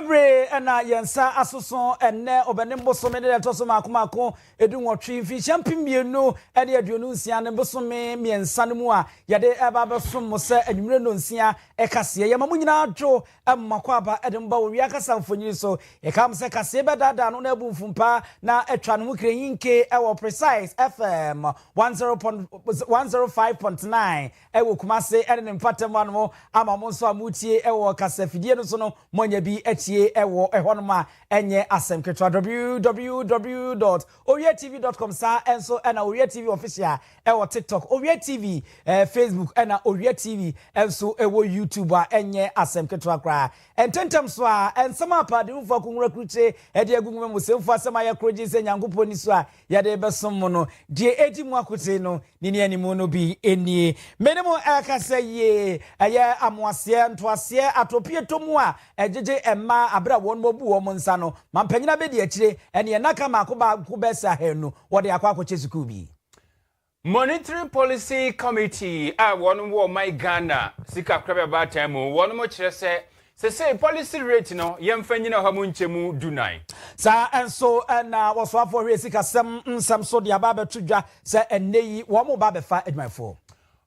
bebre na yensa asoso enne obenem bosome de toso makomako edu nwotwe fi champimienu ene aduonu nsia ne bosome miensa no mu a yede eba besom mo se anwumre no nsia ekase ye mamu nyina adwo ammakwa aba edemba Owia Kaseɛ mfonyiri so ye kam se kase bedada no na ebumfumpa na etwa no mu kreyinke ewo precise FM 105.9 ewo kumase ene ne mpatem anmo ama mo nso amutie ewo kasa fidie no so no monya bi etie ewo ehonoma enye asem ketwa www.owiatv.com sa enso na Owia TV official ewo TikTok Owia TV Facebook na Owia TV enso ewo YouTube enye asem ketwa kra ententem so a ensema apade mfo kunwura kruche ede agungu musemfo asema ya kroji se nyankopɔ ni so a yade besom no die edi mu akote no ni animu no bi enie menemo akasa ye aya amoase ntoase atopie tomu a ejeje emma abra won mobu wo nsa no mampanyina be de akire ene ye naka makoba kubesa henu wode akwa akoche suku bi Monetary Policy Committee won wo my Ghana sika krabe ba time won mo kire se policy rate no yemfanyina ha mu nchemu dunai sa enso na woso afo hwe sika sem nsam so de aba betudwa se eneyi wo mo ba befa edmanfo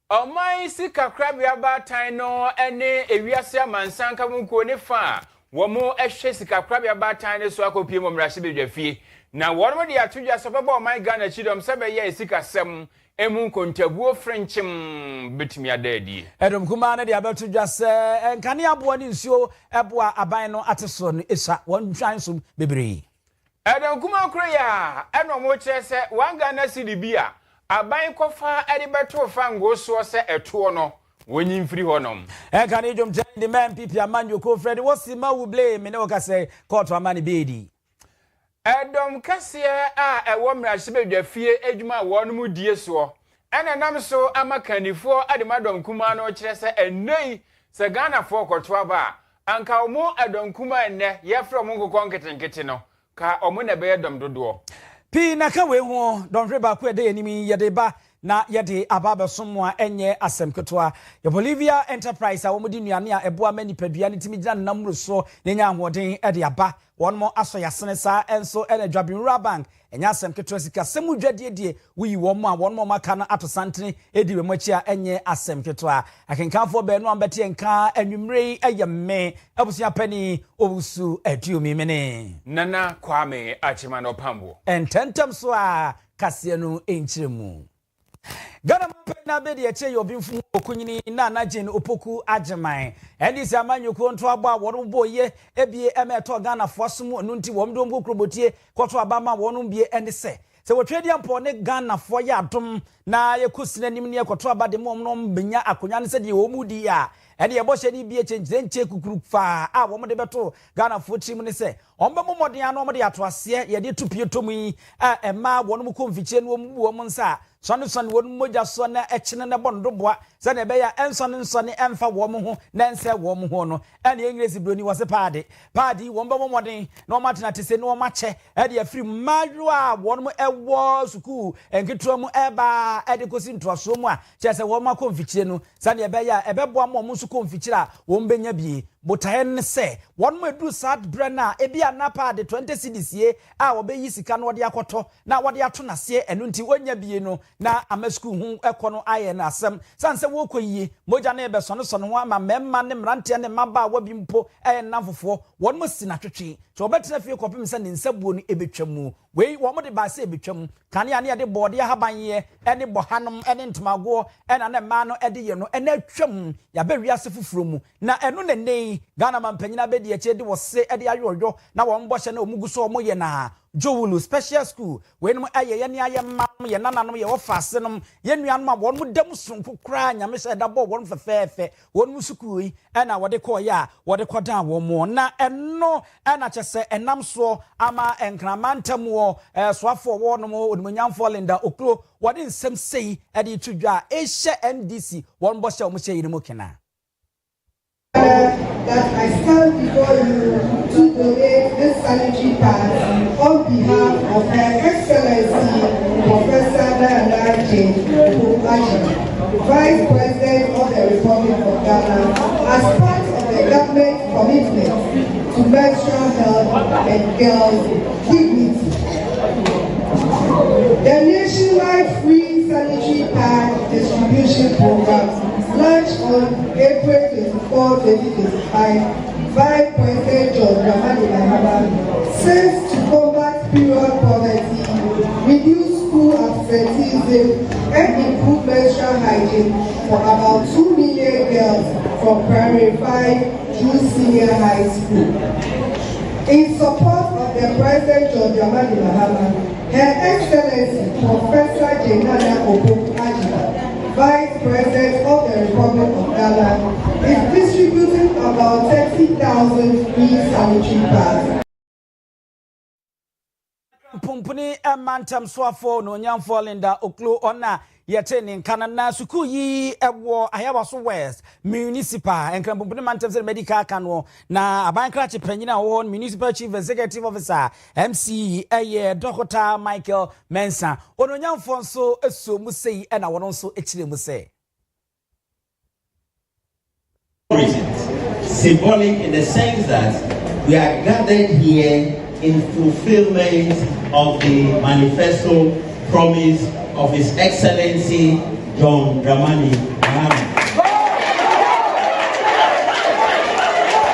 my sika krabe ba time no ene ewiase amansanka mu ko ne fa wo mo ehwe sika krabe ba time ne so akopie mo mrahye bedwafie na wo mo de atudwa so baba my Ghana chidom se be ye sika sem emu kontabuo frenchim betimi adadi edom kuma na de abatudwa se enkane abo ni nsuo eboa aban no ateso no esa won twan so bebre edom kuma kro ya eno mo kire se wan Ghana CDB a aban kofa ede beto fa ngoso se eto no wonyi mfiri honom enkane jom de man pipi amanyo ko Fred wosi ma wo blame ne okase court amani bedi Edom Kaseɛ ewo mrahye bedwafie adwuma won mu die so ene nam so amakanifo ademadom kuma no kire se enei se Ghana fo kwoto aba anka omo edom kuma enne yefro mo nkokɔ nketenkete no ka omo na be edom dodo pi na ka we ho don hwe ba ko de animi yede ba na yede ababa somwa enye asem ketwa ya Bolivia Enterprise a womudi nuane a eboa manipadua ne timi gina namro so nenya ahoden ede aba won mo aso yasene sa enso ene dwabinura bank enya asem ketwa sika semu dwadie wi won mo a won mo maka na ato santene edi we machi a enye asem ketwa akenkanfo be no ambete enka anwumrei ayemme abusia pani obusu aduomi mene nana kwame achima no pambo ententem so a Kaseɛ no enchiremu Ghana mpena be de eche yobinfu okunyini na najin opoku ajeman endisi amanyuko nto abo a wono boye ebie emeto Ghana foasomu no nti wom dombo krobotie kwoto abama wono bie ende se wotwedi ampo ne Ghana fo ya adom na yekusina nim ne kwoto abade mom no mbenya akonya ne se de omudi a ene ye bohye ni bie chenche kukuru fa a wom de beto Ghana fo tim ne se ombe momoden ano mo de ato ase ye de tupie tomu a ema wono mu konfiche no wom nsa son won moja so na echine ne bondo boa se na be ya ensone emfa wo mo ho na ense wo mo ho no ene engresi broni wose paadi wo mba momoden na o matena tese na o mache e de afiri majo a won mo ewo suku enketro mu eba e de kosi ntoaso mu a chese wo ma konfichire no se na be ya ebeboa mo mo su konfichire a wo mbenya bie botahen se won mo edu sad brana ebia na paadi 20 cedis ye a wo be yi sika no de akoto na wo de ato na se enu nti wonya bie no na amasku hu ekono aye na asem sanse wo koyie moja na ebe sono ho ama memma ne mrante ne maba wa bi mpo na fofo won mo si na twetwe so obetena fie kopem se ne nsabuo no ebetwamu wei wo mo de ba se ebetwamu kane ane de bode ahabanye ene bohanom ene ntmago ena ne ma no ede ye no ena atwam ya be wiase foforo mu na eno ne nei Ghana mampanyina be de eche de wo se ede ayoyo na wo mbɔhye na omuguso omo ye na Jowulu special school when aye ne aye mam ye nananom ye wofasenom ye nuanom a won mu dam sonko kra nyame hye da bo won fefefe won mu school yi na wode kɔ ya wode kɔda wo mo na eno na kyese enam so ama enkramantam wo soafo wo no mo odumanyamfo Linda Okro wode nsem sei ede tudwa ehye NDC won bɔhye o mo hye yiri mo kena that I stand before you to donate this sanitary pad on behalf of Her Excellency Professor Nana J. Vice President of the Republic of Ghana, as part of the government's commitment to make menstrual health and girls' dignity. The nationwide free sanitary pad distribution program launched on April 24, 2025 by President John Dramani Mahama serves to combat period poverty, reduce school absenteeism, and improve menstrual hygiene for about 2 million girls from primary 5 through senior high school. In support of the President John Dramani Mahama, Her Excellency Professor Jenana Okoku-Ajiba, Vice President of the Republic of Ghana, is distributing about 30,000 free sanitary pads. Pumpuni mantam swafo no nyamfo Linda Oklo ona yeteni kanana suku yi ewo ayawaso west municipal enkran pumpuni mantam se medical kanwo na abankra chepanyina wo municipal chief executive officer MC eye Dr. Michael Mensah ono nyamfo nso eso mu sei e na wono nso echire mu sei. Symbolic in the sense that we are gathered here in fulfillment of the manifesto promise of His Excellency John Dramani Mahama.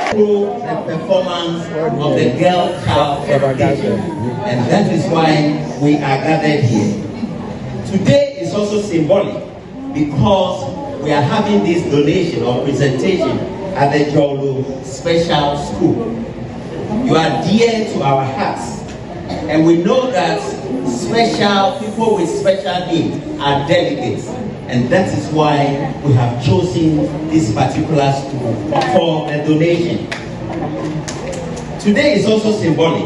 Through the performance of the Girl Child Foundation, and that is why we are gathered here. Today is also symbolic because we are having this donation or presentation at the Jolu Special School. You are dear to our hearts, and we know that special people with special needs are delegates, and that is why we have chosen this particular school for a donation. Today is also symbolic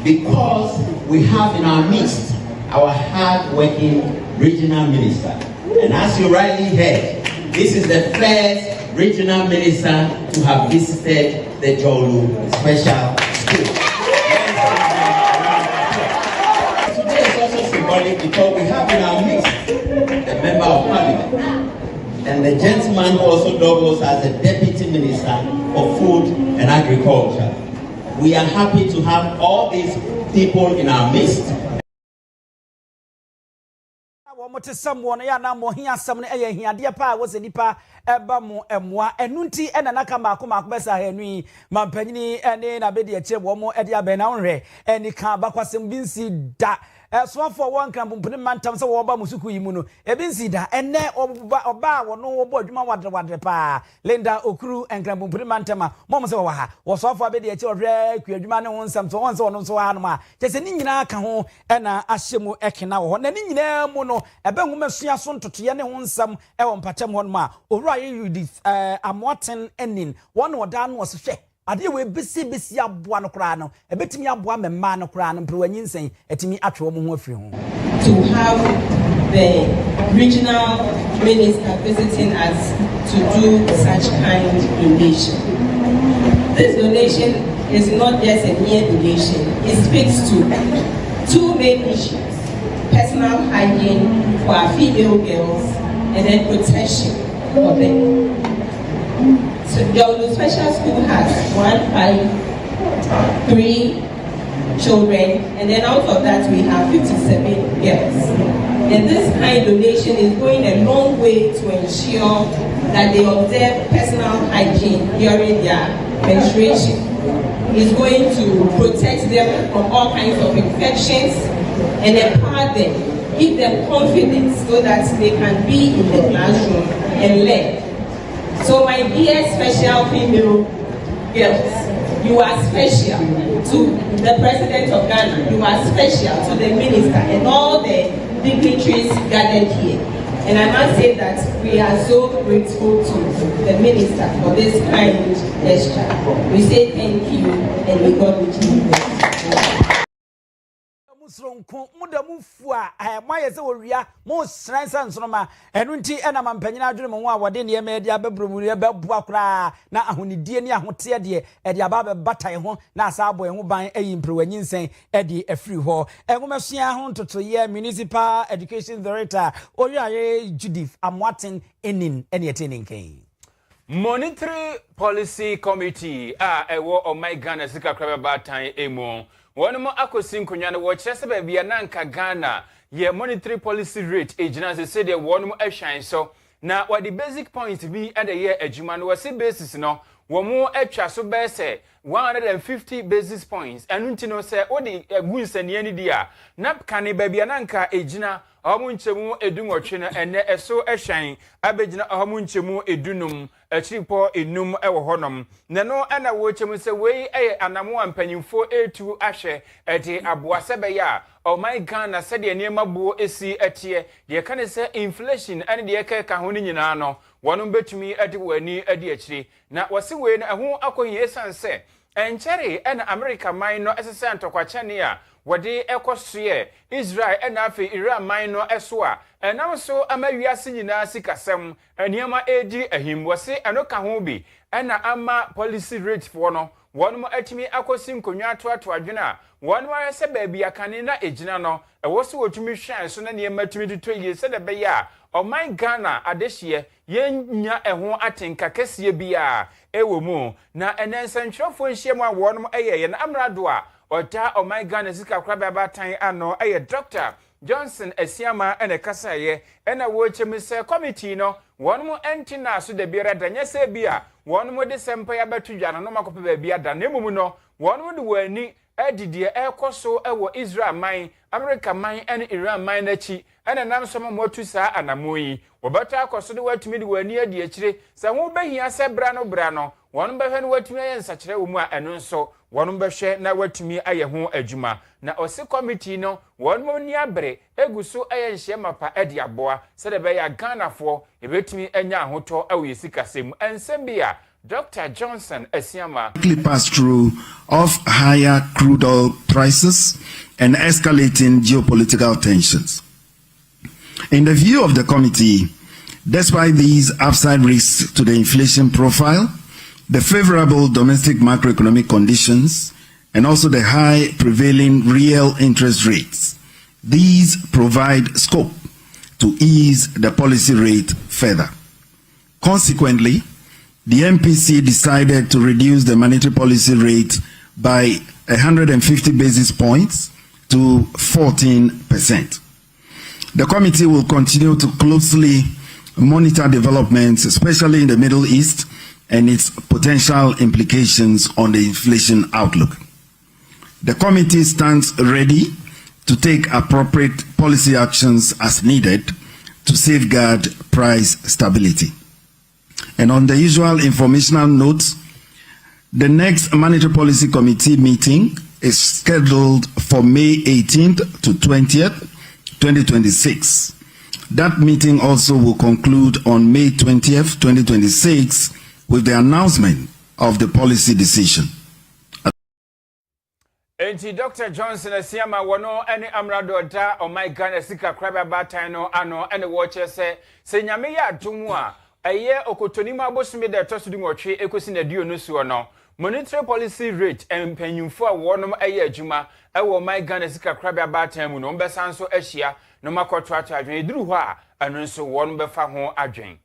because we have in our midst our hard-working regional minister, and as you rightly heard, this is the first regional minister to have visited the Jolu Special School. Today is also symbolic because we have in our midst the Member of Parliament and the gentleman who also doubles as the Deputy Minister for Food and Agriculture. We are happy to have all these people in our midst. Mote someone ya na mo hia sam na eye hia de pa wo se nipa eba mo emwa enunti ena naka mako besa hanui mampanyini ene na be de eche wo mo e de abena wonhwe eni ka bakwasem binsi da so for one camp mpene mantam se wo ba musuku yi mu no e binsi da ene oba wo no wo bo adwuma wadre pa Linda Okuru enkran mpene mantama mo se wo ha wo so for be de eche ohwe kwadwuma ne ho nsam so won se wono so ha no ma chese ni nyina ka ho ena ahyemu ekena wo na ni nyina mu no ebe hu masua so ntotoye ne ho nsam e wo mpatam ho no ma owura ye amoten enin won oda no so hwe ade we besi aboa no kra no ebetimi aboa memma no kra no mprewanyi nsen etimi atwe mo ho afiri ho. To have the regional minister visiting us to do such kind donation. This donation is not just a mere donation. It speaks to two main issues: personal hygiene for our female girls and then protection for them. So the special school has 3 children, and then out of that we have 57 girls. And this kind of donation is going a long way to ensure that they observe personal hygiene during their menstruation. It's going to protect them from all kinds of infections and empower them, give them confidence so that they can be in the classroom and learn. So my dear special female girls, you are special to the President of Ghana, you are special to the minister and all the dignitaries gathered here. And I must say that we are so grateful to the minister for this kind gesture. We say thank you and we God with you. Musronko mudamu fua moye se wowia mo sransa nsonoma enunti ena mampanyina adwene mo a wode ne ema de abebromu ne beboa kra na ahonidie ne ahote de e de aba bebatai ho na asa abo ho ban ayi mprewanyi nsen e de afiri ho enwomesua ho ntotoye municipal education director Owia Judith Amwaten enin ene eteninken Monetary Policy Committee ewo o my Ghana sika kraba batan emo wonu mo akosi nkonya no wo kire se ba bia na nka Ghana ye monetary policy rate ejina se se de wonu mo ahwan so na what the basic point be and the year ejuma no wase basis no wo mo atwa so be se 150 basis points enu ntino se odi egunsani ani dia na kane ba bia na nka ejina Amu nchemu edunwotwe na ene eso ehwan abegina amu nchemu edunum achiripo enum ewo honom ne no ana wo chemu se wei eye anamo ampanyimfo etu ahwe ede aboase be ya oh my Ghana said the niema buo esi etie de ka ne se inflation ane de ka ho ni nyina no wono betumi ade wani ade achiri na wose wei na ho akohie sanse enchere ena America man no esese antokwache ne a wode ekosoe Israel ena afi Iran man no eso a enam so amawiase nyina sikasem eniema edi ahim wose eno ka ho bi ena ama policy rate for no wonmo atimi akosi nkonwa atoato adwena wonmo ayese baabi akane na ejina no ewoso wotumi hwan so na niema tumi ditoye se de be ya o my Ghana adehye yenya eho atenka kese bia ewo mu na enensantwofo nhyiemu a wonmo eyeye na amrado a Ota o my Ghana sika kraba batan ano Dr. Johnson Esiama ene kasaye ena wo chemise committee no wonmo entina so de biara danya se bia wonmo de sempa ya betu dwana no makope ba bia da nemumu no wonmo de wani edidie ekoso ewo Israel man America man ene Iran man na chi ena nam so motu sa anamoyi wobata akoso de watumi de wani adi akire se ho behia se bra no wonmo behwe no watumi ayensa kire wo mu a eno nso wonum behwe na watumi aye ho adwuma na osi committee no wonum ni abre eguso aye nhye mapa ede aboa se de be ya Ghanafo ebetumi anya ahoto awe sikasem ensem bia Dr. Johnson Esiama pass through of higher crude oil prices and escalating geopolitical tensions. In the view of the committee, despite these upside risks to the inflation profile, the favorable domestic macroeconomic conditions, and also the high prevailing real interest rates, these provide scope to ease the policy rate further. Consequently, the MPC decided to reduce the monetary policy rate by 150 basis points to 14%. The committee will continue to closely monitor developments, especially in the Middle East, and its potential implications on the inflation outlook. The committee stands ready to take appropriate policy actions as needed to safeguard price stability. And on the usual informational notes, the next Monetary Policy Committee meeting is scheduled for May 18th to 20th, 2026. That meeting also will conclude on May 20th, 2026, with the announcement of the policy decision. Enti Dr. Johnson Esiama wono ene amrado da o my Ghana sika kraba batan no ano ene wo che se nyame ya adwum a eye okotoni ma bosumi de tosudu nwotwe ekosi na dio no suo no monetary policy rate empanyimfo a wonom eye adwuma ewo my Ghana sika kraba batan mu no mbesa nso ahia no makoto atadwen eduru ho a eno nso wonom befa ho adwen.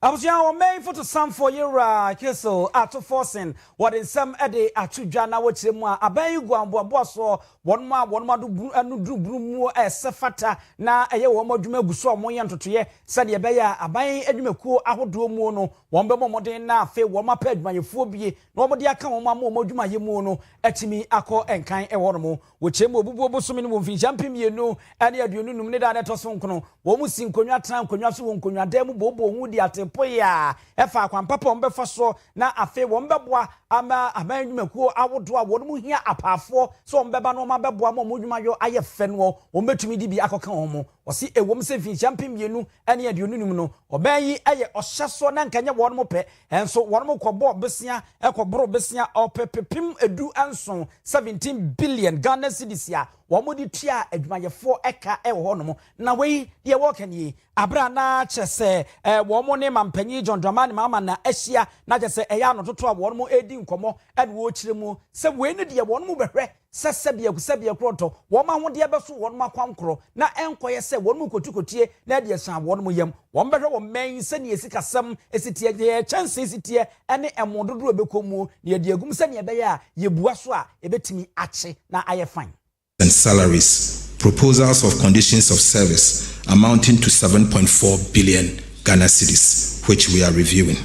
Abusia o main photo sam for yera keso ato forcing what in some ede atudwa na wo kire mu a aban guambo aboso wonma do anu dru mu esefata na eye wo madwuma guso mo yentotoye sade ebe ya aban adwumakuo ahodo mu no won be momoden na afi wo mapa adwumayefo bie na wo de aka wo madwuma ye mu no atimi akọ enkan ewo no mo wo kire mu obubu obosomi no mfi champion mienu ane aduonu num ne da ne toso nkono wo mu si nkonwa tran nkonwa so wo nkonwa da mu bobo hu di atepoya efa kwampapa ombefa so na afi wo mbeboa ama aban adwumakuo awodo a wo mu hia apafo so ombeba no mabeboa mo modwuma yo aye fe no wo betumi di bi akoka wo mo osi ewom se fi champion mienu ane aduonu num no oban yi aye ohyaso na nkanya wo no pe enso wo no kobo besia ekobro besia opepepim edu anson 17 billion Ghana cedis ya wo mo di tua adwumayefo eka ewo ho no na wei de wo kan yi abra na chese wo mo ne mampanyi John Dramani mama na ahyia na je se eya no toto a won mo edi nkomo e wo kyire mu se we ne de won mo behwe sesebia kroto won ma ho de beso won ma kwankro na enkoye se won mo kotukotie na de san won mo yam won behwe won man se ne esikasam esitie de chance esitie ene emododo obekomu ne de agum se ne be ya yebua so a ebetimi ache na aye fine and salaries, proposals of conditions of service amounting to 7.4 billion Ghana cedis, which we are reviewing.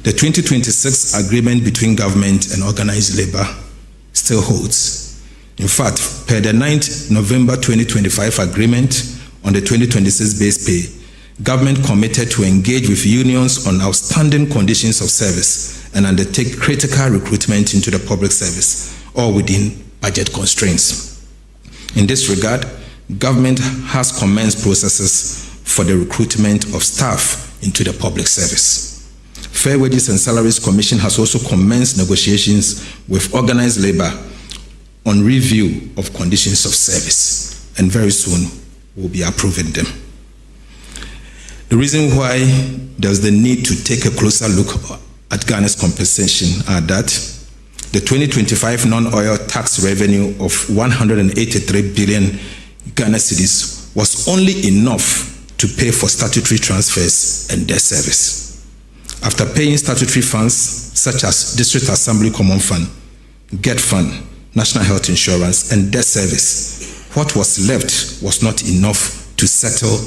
The 2026 agreement between government and organized labor still holds. In fact, per the 9th November 2025 agreement on the 2026 base pay, government committed to engage with unions on outstanding conditions of service and undertake critical recruitment into the public service, all within budget constraints. In this regard, government has commenced processes for the recruitment of staff into the public service. Fair Wages and Salaries Commission has also commenced negotiations with organized labor on review of conditions of service, and very soon we'll be approving them. The reason why there's the need to take a closer look at Ghana's compensation are that the 2025 non-oil tax revenue of 183 billion Ghana cedis was only enough to pay for statutory transfers and debt service. After paying statutory funds such as District Assembly Common Fund, GET Fund, National Health Insurance, and debt service, what was left was not enough to settle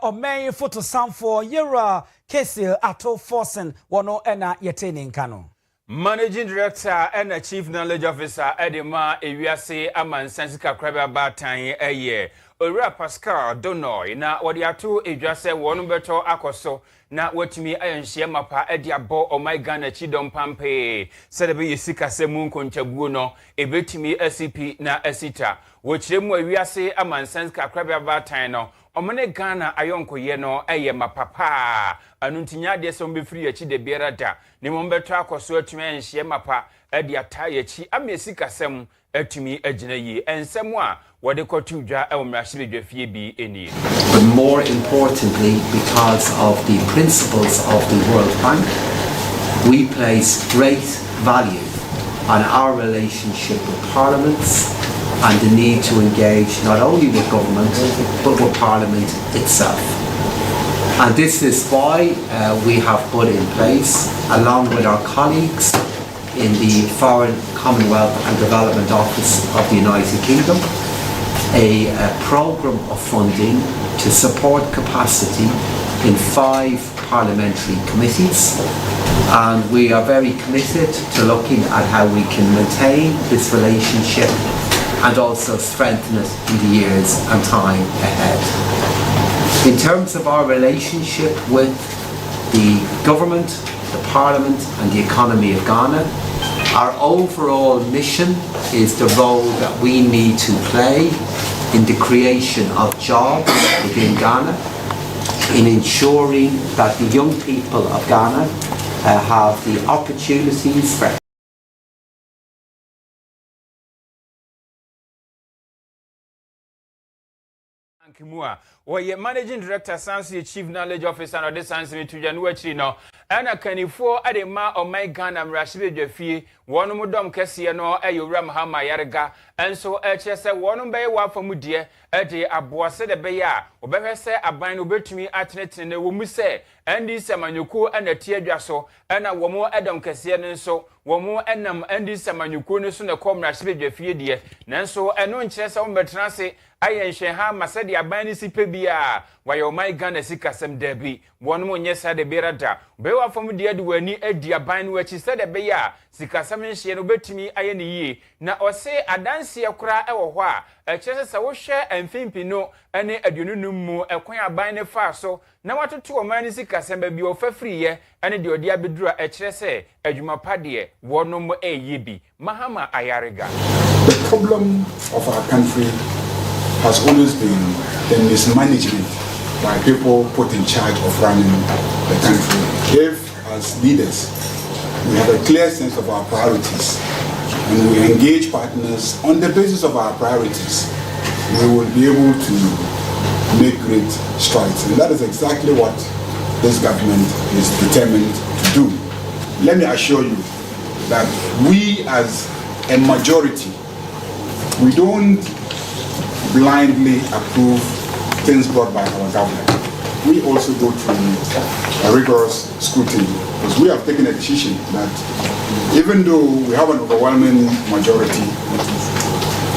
Omen photo sound for Owia Kaseɛ ato forcing wono ena yetene nkano. Managing Director and Chief Knowledge Officer Edema Ewiase Amansansi Kakraba Batan eye Owia Pascal Donoy na wodi ato edwase wono beto akoso na watimi ayanhia mapa edi abo omai Ghana chidom pampe sedebe yesika semu nkonchabuo no ebetimi SCP na asita wochiremu Ewiase Amansansi Kakraba Batan no omane Ghana ayonkoye no eye mapapa anuntinya de so mbefiri yachi de bierada ne mombeto akoso atumi anhye mapa edi ata yachi amesika sem atumi agina yi ensemu a wode kotu dwa ewmrahye bedwafie bi eni. But more importantly, because of the principles of the World Bank, we place great value on our relationship with parliaments and the need to engage not only with government but with Parliament itself. And this is why we have put in place, along with our colleagues in the Foreign, Commonwealth and Development Office of the United Kingdom, a programme of funding to support capacity in 5 parliamentary committees. And we are very committed to looking at how we can maintain this relationship and also strengthen it in the years and time ahead. In terms of our relationship with the government, the parliament and the economy of Ghana, our overall mission is the role that we need to play in the creation of jobs within Ghana, in ensuring that the young people of Ghana have the opportunities for Kimua, where Managing Director Sansi Chief Knowledge Officer and the Sansi to January no, and a canifo at a ma or my Ghana Rashid Jeffy, one Mudom Kaseɛ no, a Ram Hama Yarga, and so HS one bay wa for Mudia, a day a boa said a beya, or better say a bind over to me at net in the woman say, and this Samanyuku and a tear drasso, and a woman Adam Kaseɛ and so, one more enam and this Samanyuku soon a com Rashid Jeffy dear, Nanso, and no chess on Betranse. I ha masadi abani si pebia wayo my Ghana sika sem debi one mo nyesa de berada bewa from dia de wani edi abani wachi said de beya sika sem hye no betumi aye ne yi na ose adanse akura ewo ho a kyese se wo hwe amfimpi no ene adununum mu ekwan abani fa so na watoto o mani sika sem ba bi o fafriye ene de odi abedura kyere se adwuma pade wonom eyi bi mahama ayarega. The problem of our country has always been the mismanagement by people put in charge of running the country. If, as leaders, we have a clear sense of our priorities and we engage partners on the basis of our priorities, we will be able to make great strides. And that is exactly what this government is determined to do. Let me assure you that we as a majority, we don't blindly approve things brought by our government. We also go through a rigorous scrutiny because we have taken a decision that even though we have an overwhelming majority,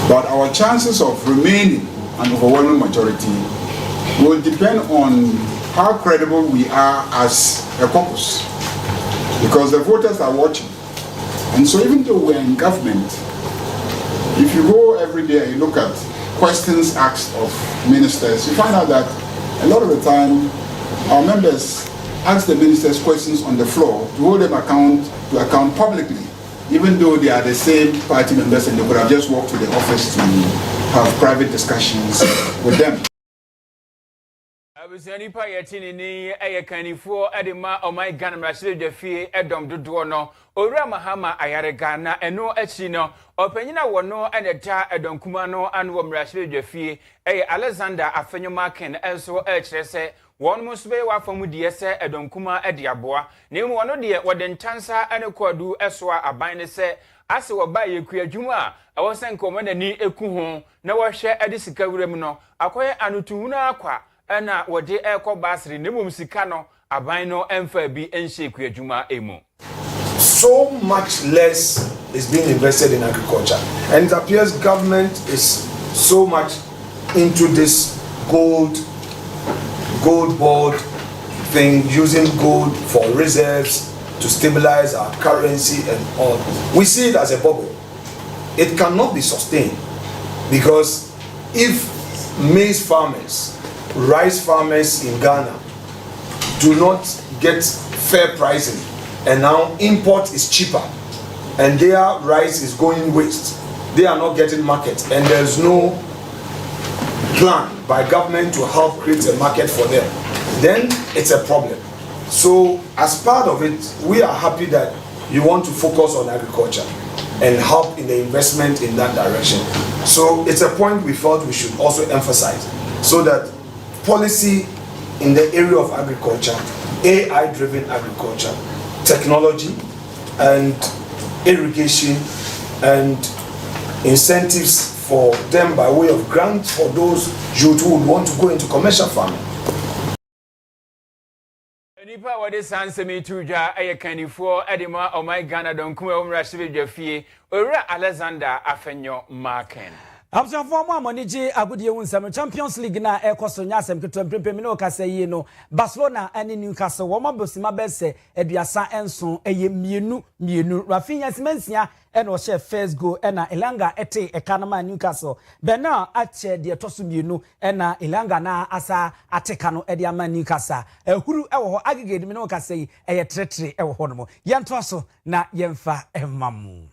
but our chances of remaining an overwhelming majority will depend on how credible we are as a caucus, because the voters are watching. And so even though we're in government, if you go every day and you look at questions asked of ministers, you find out that a lot of the time our members ask the ministers questions on the floor to hold them to account publicly, even though they are the same party members and they could have just walked to the office to have private discussions with them. Abusani pa yetini ni kanifo edema omai Ghana mrashide defie edom dodo no owura mahama ayare Ghana eno achi no opanyina wono eneta edom kuma no anwo mrashide defie Alexander Afenyoma Ken enso kire se won musbe wa famu die se edom kuma ediaboa na mu wono de wodentansa ene kwadu esoa aban ne se ase wo ba yekua dwuma a wo sen komo na ni eku ho na wo hwe edi sika wuram no akoye anutuhuna akwa ena wode eko basri nemum sika no aban no emfa bi enhyeku adwuma emu. So much less is being invested in agriculture, and it appears government is so much into this gold board thing, using gold for reserves to stabilize our currency and all. We see it as a bubble. It cannot be sustained, because if maize farmers, rice farmers in Ghana do not get fair pricing, and now import is cheaper and their rice is going waste, they are not getting market, and there's no plan by government to help create a market for them, then it's a problem. So as part of it, we are happy that you want to focus on agriculture and help in the investment in that direction. So it's a point we felt we should also emphasize, so that policy in the area of agriculture, AI-driven agriculture, technology and irrigation and incentives for them by way of grants for those youth who would want to go into commercial farming. Nipa wade sansemi tuja kanifo edema omai Ghana don kuma umrashibe dwafie owura Alexander Afenyoma Ken. Absent former Moniji Agudie Winsam Champions League na ekoso nyasem keto mpempem no kasa yi no Barcelona ani Newcastle woma bosima bese eduasa enson mienu Rafinha Simensia eno she first goal ena Elanga ete ekanama Newcastle Bena ache de toso mienu ena Elanga na asa ateka no ede ama Newcastle ehuru ewo ho agigede me no kasa yi eye tretre ewo ho no mo yentoso na yemfa emamu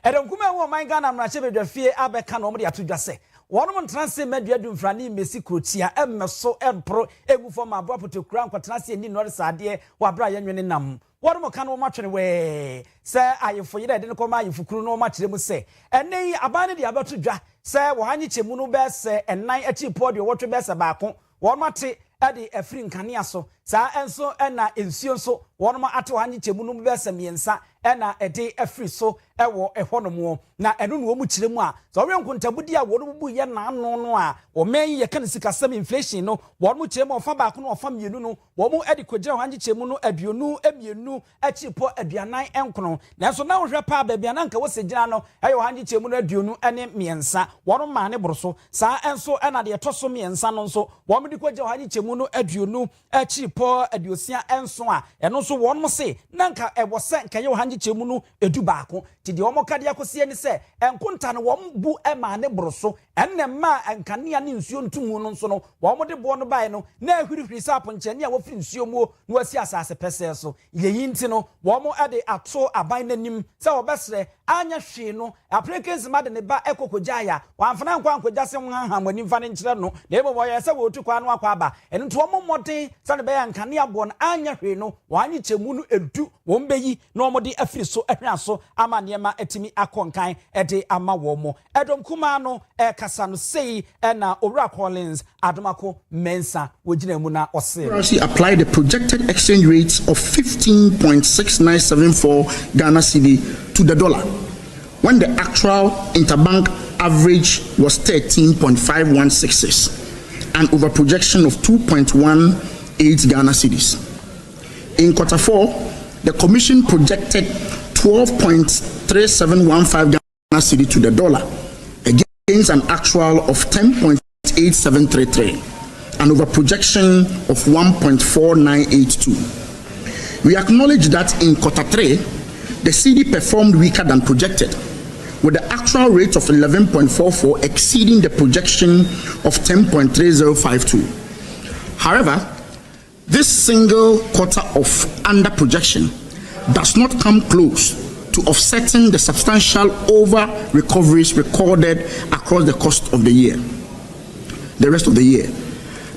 Edom kuma wo man Ghana mrachebe dwafie abeka no mo atudwa se wonom ntrase maduadu mfrani mesi krotia emmeso empro egu fo ma bro potokura nkwatnase ni no resade wa bra yenwene nam wonom ka no matwene we se ayefo yede de ko ma ayefukuru no ma kire mu se enei abane de abatudwa se wo hanyi chemu no be se enan achi podio wotwe be se baako wonmate ade afri nkania so saa enso ena ensio so wonoma ate hanyi chemu no be se miensa ena ede afri so ewo ehonomo na eno no mu kire mu a so we nkontabudi a wono bu ye na ano no a o men ye kan sika sam inflation no wono kire mu ofa baako no ofa mienu no wo mu ede kogire hanyi chemu no aduonu emienu achipo aduanan enkono na so na wo hwe pa ba bia na nka wo segina no eyo hanyi chemu no aduonu ene miensa wono ma ne boroso saa enso ena de toso miensa no nso wo mu de kogire hanyi chemu no aduonu achipo aduosia enso a eno so wono se na nka ebo se nka ye hanyi chemu no edu baako ti de omo kade akosie ni se enkonta no wo bu ema ne boroso enne ma enkane ne nsuo ntumu no nso no wo mo de bo no bae no na ahwirihwiri sapo nchene a wo firi nsuo mu no asi asase pese so yeyi nti no wo mo ade ato aban nanim se wo besre anya hwe no aprekens ma de ne ba ekokogya ya wamfana nkwa nkogya se hanhamani mfa ne nkyere no na ebo wo ye se wo tu kwa no akwa aba eno to wo moden se ne be ankane abon anya hwe no wanyi chemu no edu wombeyi no mode afiri so ehwe so ama niema etimi akonkan ede ama wo mo edom kuma no kasa no sei na Owia Collins Adomako Mensa wogina mu na ose applied the projected exchange rates of 15.6974 Ghana cedi to the dollar when the actual interbank average was 13.5166 and over projection of 2.18 Ghana cedis. In quarter 4, the commission projected 12.3715 Ghana cedi to the dollar against an actual of 10.8733 and over projection of 1.4982. We acknowledge that in quarter 3, the cedi performed weaker than projected, with the actual rate of 11.44 exceeding the projection of 10.3052. However, this single quarter of under projection does not come close to offsetting the substantial over recoveries recorded across the course of the rest of the year.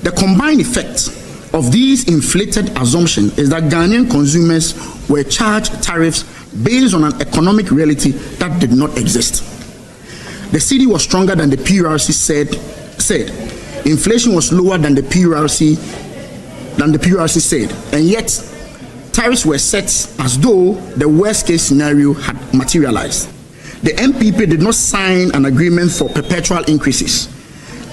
The combined effect of these inflated assumptions is that Ghanaian consumers were charged tariffs based on an economic reality that did not exist. The cedi was stronger than the PURC said. Inflation was lower than the PURC said, and yet tariffs were set as though the worst case scenario had materialized. The MPP did not sign an agreement for perpetual increases.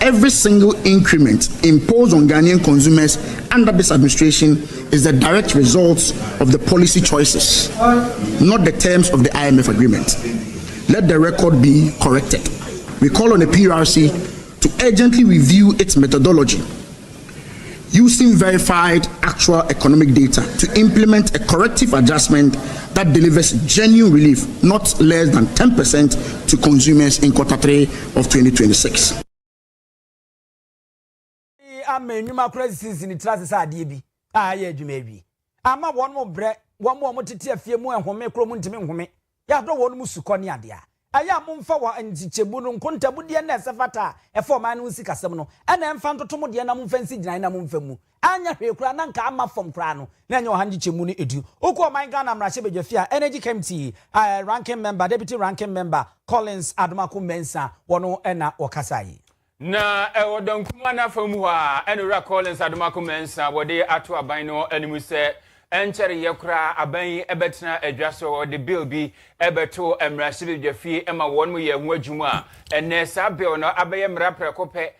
Every single increment imposed on Ghanaian consumers under this administration is the direct result of the policy choices, not the terms of the IMF agreement. Let the record be corrected. We call on the PURC to urgently review its methodology, using verified actual economic data to implement a corrective adjustment that delivers genuine relief, not less than 10% to consumers in quarter 3 of 2026. Amenyuma crisis in trust ade bi aye adwuma bi ama won mo bre won mo tete afie mu enhome kro mu ntimi nhome ya do won mu sukọ ne ade a aya mo mfa wa ntichemu no nkontabu de na esefata e forma no nsi kasem no ena emfa ntotomo de na mo mfa nsi ginan na mo mfa mu anya hwe kura na nka ama fom kura no na anya ohan ntichemu no edu okọ man Ghana mrahye bedwafia energy committee ranking member deputy ranking member Collins Adomako Mensa wono ena wakasayi na ewodon kuma na famu ha Owia Collins Adomako Mensa wode ato aban no animu se enchere yekura aban ebetena adwaso de bill bi ebeto emrahye bedwafie ema won mu ye ho adwuma ene sa bill no abaye mra prekope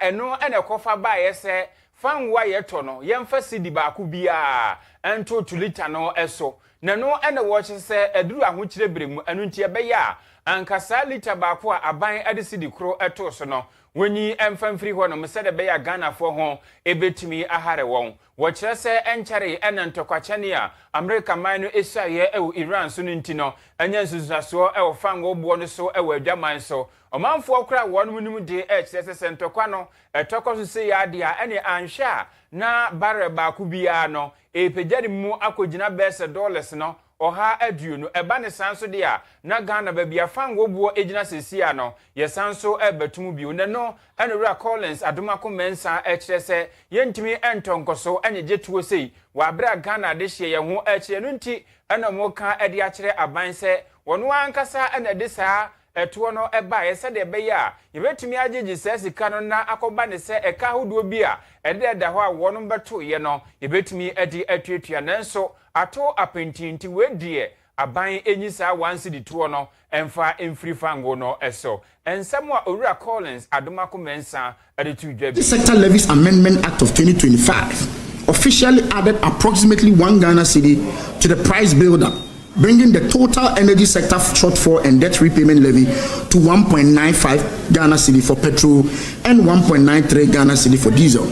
eno ene kofa ba yese fanwa yeto no yemfa sidi ba ku bia ento tulita no eso na no ene wo se eduru ahokyire beremu enu ntie be ya ankasa liter ba ko aban ade sidi kro eto so no wenyi emfamfiri ho no mesede be ya Ghana fo ho ebetimi ahare won wo kire se enchare enantokwachane a America man no esaye ewo Iran so ntino anya nsusuaso ewo fango bo no so ewo adwaman so omanfo okra won munum de kire se ntokwa no etokwa so se ya de a ene anhwa na bare ba ku bia no epejade mu akogina bese dollars no oha aduonu eba ne sanso de a na Ghana ba bia fango buo ejina sesia no ye sanso ebetum bi ne no Owia Collins Adomako Mensa ekire se yentimi entonkoso enyeje tuo sei wa bra Ghana de hye ye ho ekire no nti ena mo ka ede akire aban se wono ankasa ena de saa etuo no eba ye se de be ya ye betumi agyeji se sika no na akoba ne se eka hodo bi a ede da ho a wono beto ye no ye betumi edi atuatua nanso ato apentinti wedie aban enyisa wansi di tuo no emfa emfiri fango no eso ensemo a Owia Collins Adomako Mensa ade tu dwa The Sector Levies Amendment Act of 2025 officially added approximately 1 Ghana cedi to the price builder, bringing the total energy sector shortfall and debt repayment levy to 1.95 Ghana cedi for petrol and 1.93 Ghana cedi for diesel.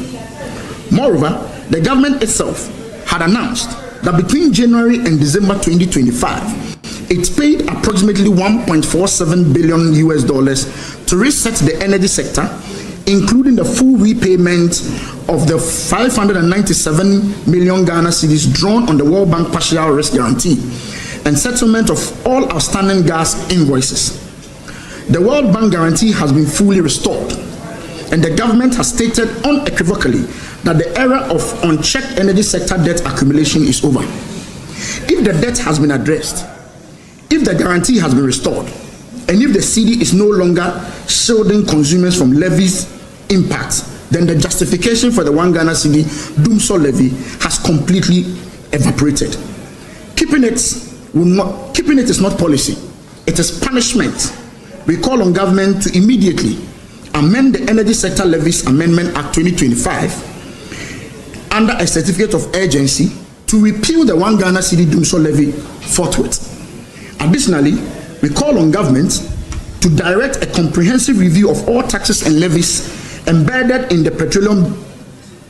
Moreover, the government itself had announced that between January and December 2025, it paid approximately $1.47 billion to reset the energy sector, including the full repayment of the 597 million Ghana cedis drawn on the World Bank partial risk guarantee and settlement of all outstanding gas invoices. The World Bank guarantee has been fully restored, and the government has stated unequivocally that the era of unchecked energy sector debt accumulation is over. If the debt has been addressed, if the guarantee has been restored, and if the CD is no longer shielding consumers from levies impacts, then the justification for the 1 Ghana cedi Dumsor levy has completely evaporated. Keeping it is not policy, it is punishment. We call on government to immediately amend the Energy Sector Levies Amendment Act 2025 under a certificate of urgency to repeal the 1 Ghana cedi Dumsor levy forthwith. Additionally, we call on government to direct a comprehensive review of all taxes and levies embedded in the petroleum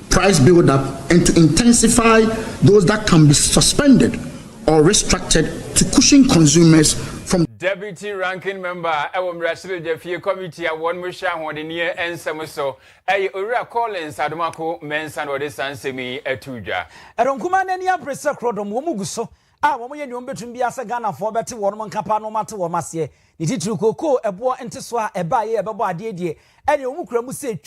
price build-up and to intensify those that can be suspended or restricted to cushion consumers from Deputy Ranking Member, Owia Committee, one Musha, one in year and some so. Owia Collins, Adamako, Mensan, or the San Semi, Etuja. I don't come on any pressure crodom, Womuguso. Woman, you between Biasa Ghana for better one capano matter or Massie. It is to cocoa a boy into swa a baye a baba dear, and you mukram say,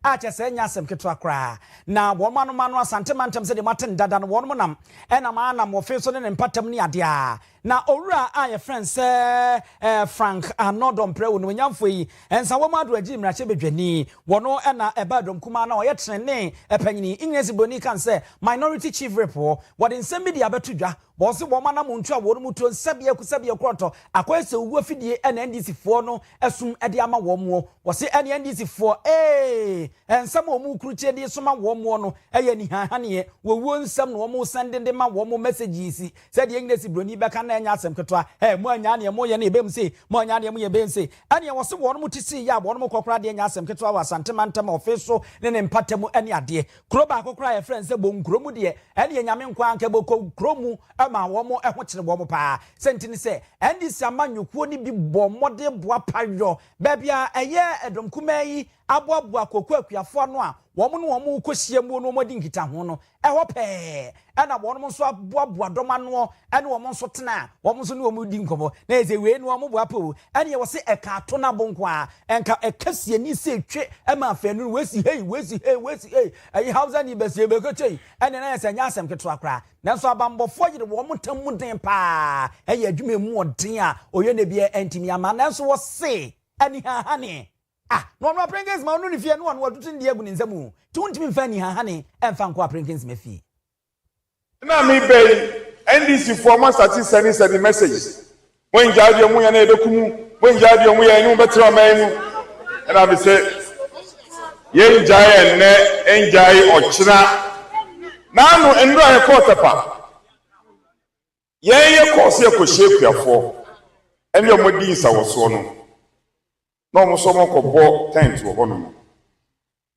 Acha senya sem ketwa kra na womanu manu asantemantam se de maten dada no wonmo nam e na ma na mo fe so ne empatam ni adea na owura a ye friend se Frank Anodom pre wonu nyamfo yi ensa womadu agi mrache bedwani wono e na ebadom kuma na oye trene epanyini Ignace Boni kan se minority chief repo what in sem media betudwa bo se womana muntu a wonu mutu nsabia kusabia kroto akwese uwu afidie e na NDC fo no esum e de ama womo wo se ene NDC fo and some omu kruche de soma womo no eye ni hahane wo nsam no womo sendende ma womo messages said the Ignace Boni beka na enya asem ketwa mo anya ne mo ye na ebem se mo anya ne mo ye bem se ane wo se wono mutisi ya wono kokora de enya asem ketwa wa santemantam office ne ne mpatamu ane ade kroba kokora ye friends se bom kromu de ane nyame nkwa anka boko kromu ama womo eho kire womo pa sentini se andi samanyukuo ni bi bomode boa payo bebia eye edom kuma yi aboabu akoko akuafo no a womo no womo kohie mu no modi nkita ho no eho pe na wono so aboabu adoma no ene womo so tena womo so no womo di nkomo na eze we no womo boapo ene ye wo se eka to na bonko a enka ekasie ni se twe ma afanu wesi hey ayi hausa ni besie bekotei ene na yesa nya asem keto akra na so abambofo yire womo tamu den pa eye adwuma mu odin a oye na bia entimi ama na so wo se ani hahane no Prinkins ma onu ni fie no watutu ndi egu ni nzamu tuntimi mfa ni hahane emfa nko Prinkins mefi na mi be NDC for ma start sending messages when jadi omu ya na edokumu when jadi omu ya enu betra ma enu and I say ye njai enne enjai ochira na no enro e kotepa ye kosi e ko shekuafo ene omodi nsa woso no no mo so mo ko bo tent wo hono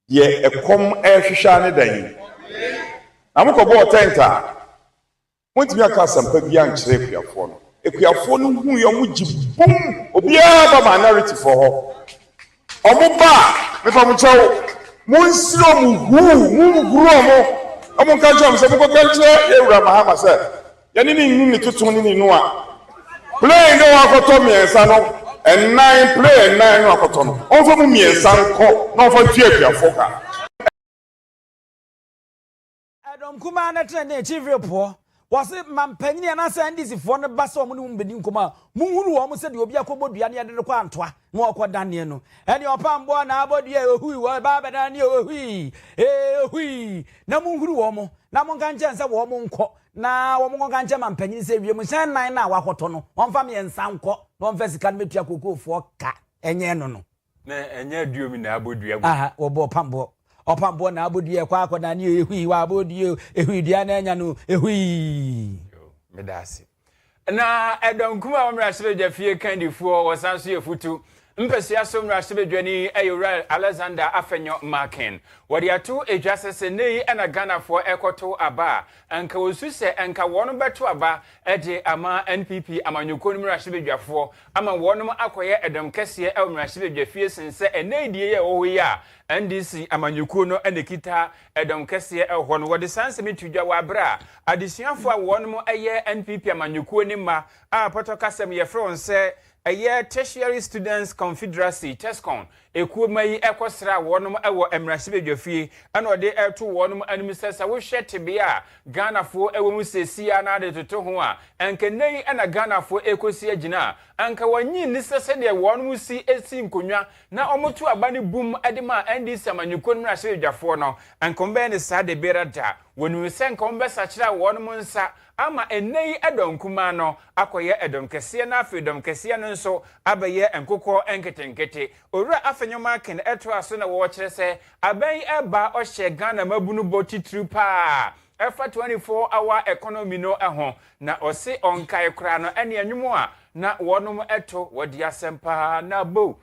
ye ekom ehwehwa ne dan na mo ko bo tent a wonti mi aka sampa bia nkyere kuafo no ekuafo no hu ye mo gibum obia ba minority for ho omo ba me fa mo chawo mo nsiro mo hu guru omo kan chom se mo ko kan che ye wura mahama se ye ni tutun ni no a play no akoto miensa no and 9 play and 9 no akoto no onfo mu miensa nko no fo tie kuafoka Adam kuma na trend chief report was mampanyini na sa NDC fo no ba so mo no mbedi nkoma munhuru wo mo se de obi akobodua ne de kwa antoa mo akoda ne no ene opambo na abodua ohui wo ba beda ne ohui ohui na munhuru wo mo na mo kan chense wo mo nko na wo mo kan che mampanyini se wiem sen nan na wakoto no wonfa me ensa nko no mfa sika no metua kokofo ka enye no no na enye aduomi na abodua wo bo opambo na abodua kwa akoda ne ehui wa abodua ehui dua na enya no ehui medasi na edonkuma amrasebe jafie kandifuo wasanso yefutu mpesi so mrasebedwani ayura Alexander Afenyo Markin wadi atu ejasese nei ena Ghana for ekoto aba anka wosuse anka wono beto aba ede ama NPP amanyoko mrasebedwafo ama wono akoye edom kese mrasebedwafie sense enei die ye ohoya NDC amanyoko no enekita edom kese ho no wadi sanse mitudwa wabra adesiafo a wono eye NPP amanyoko ni ma a poto kasem ye fronse Eye Tertiary Students Confederacy TESCON ekuo mai ekosra wonom ewo emrasibedwafie ana ode eto wonom animsesa wo hwete bia Ghanafo ewo mu sesia na de toto ho a enkenei ana Ghanafo ekosi agina anka wanyi ni sese de wonom si esi nkonwa na omoto abane bum edema NDC amanyuko mrasibedwafo no enkombe ne sa de berada wonu se enkombe sachira wonom nsa ama enei edonkuma no akoye edomkese na afedomkese no nso abaye enkokọ enketenkete owura afenyoma ken eto aso na wo kire se aban eba ohye Ghana mabunu boti trupa efa 24-hour economy no eho na osi onkai kra no ene anwumu a na wonom eto wodi asempa na bo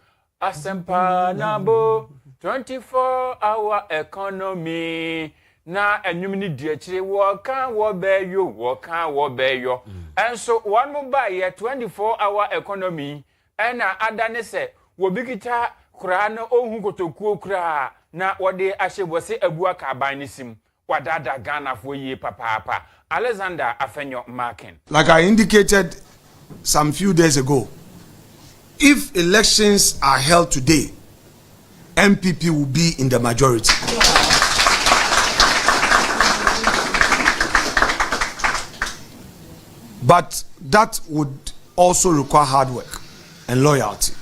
24-hour economy na enyum ni diachire wo kan wo beyo enso one mo ba ye 24-hour economy ena adane se wo bikita kura na ohun kotokuo kura na wode ahyebose abua ka ban nisim wadada Ghana fo yi papa Alexander Afenyo Markin. Like I indicated some few days ago, if elections are held today, MPP will be in the majority. But that would also require hard work and loyalty.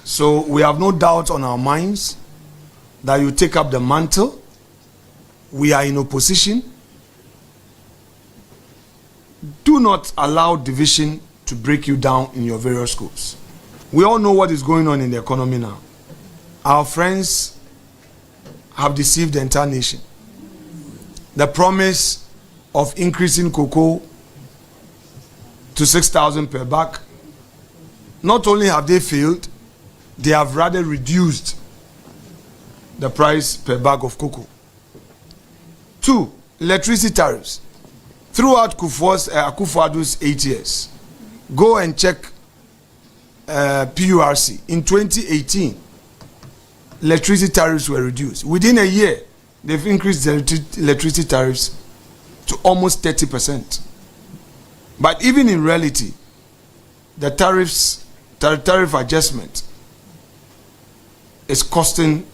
So we have no doubt on our minds that you take up the mantle. We are in opposition. Do not allow division to break you down in your various schools. We all know what is going on in the economy now. Our friends have deceived the entire nation. The promise of increasing cocoa to 6,000 per bag, not only have they failed, they have rather reduced the price per bag of cocoa. 2, electricity tariffs. Throughout Akufo-Addo's 8 years, go and check PURC. In 2018, electricity tariffs were reduced. Within a year, they've increased the electricity tariffs to almost 30%. But even in reality, the tariff adjustment is costing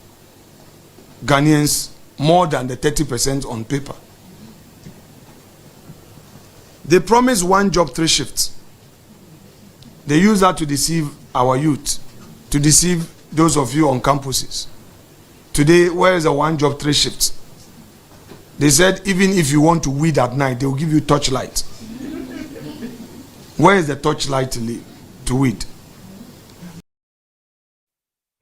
Ghanaians more than the 30% on paper. They promise 1 job 3 shifts. They use that to deceive our youth, to deceive those of you on campuses. Today, where is the 1 job 3 shifts? They said even if you want to weed at night, they will give you torchlight. Where is the torchlight to weed?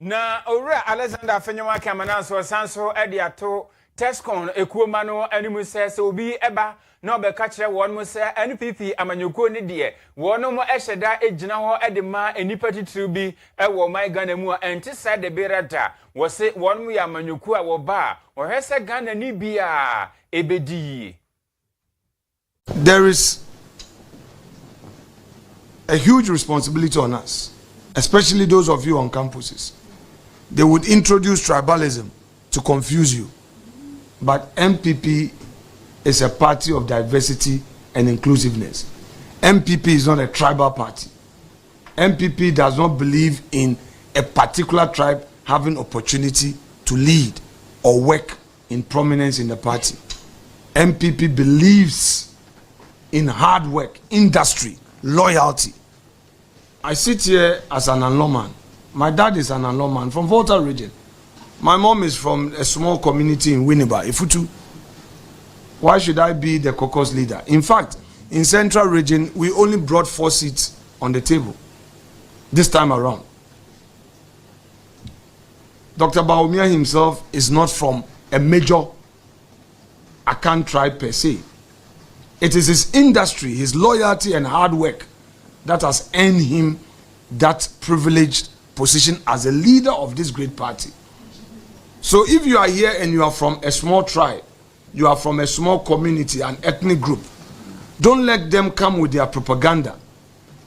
Na owura Alexander Afenyoma Kamana so sanso ediato TESCON ekuoma no animu se obi eba na obeka kire won mu se NPP amanyoko ni de wono mo eheda ejina ho edema enipa titiri bi ewo mai Ghana mu enti se de berada wo se won mu ya amanyoko a wo ba o hese Ghana ni bia ebedi. There is a huge responsibility on us, especially those of you on campuses. They would introduce tribalism to confuse you. But MPP is a party of diversity and inclusiveness. MPP is not a tribal party. MPP does not believe in a particular tribe having opportunity to lead or work in prominence in the party. MPP believes in hard work, industry, loyalty. I sit here as an Anloman. My dad is an Anloman from Volta region. My mom is from a small community in Winneba, Ifutu. Why should I be the caucus leader? In fact, in Central region, we only brought 4 seats on the table this time around. Dr. Bawumia himself is not from a major Akan tribe per se. It is his industry, his loyalty and hard work that has earned him that privileged position as a leader of this great party. So if you are here and you are from a small tribe, you are from a small community, an ethnic group, don't let them come with their propaganda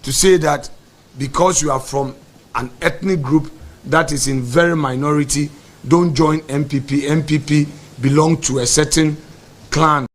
to say that because you are from an ethnic group that is in very minority, don't join MPP. MPP belong to a certain clan.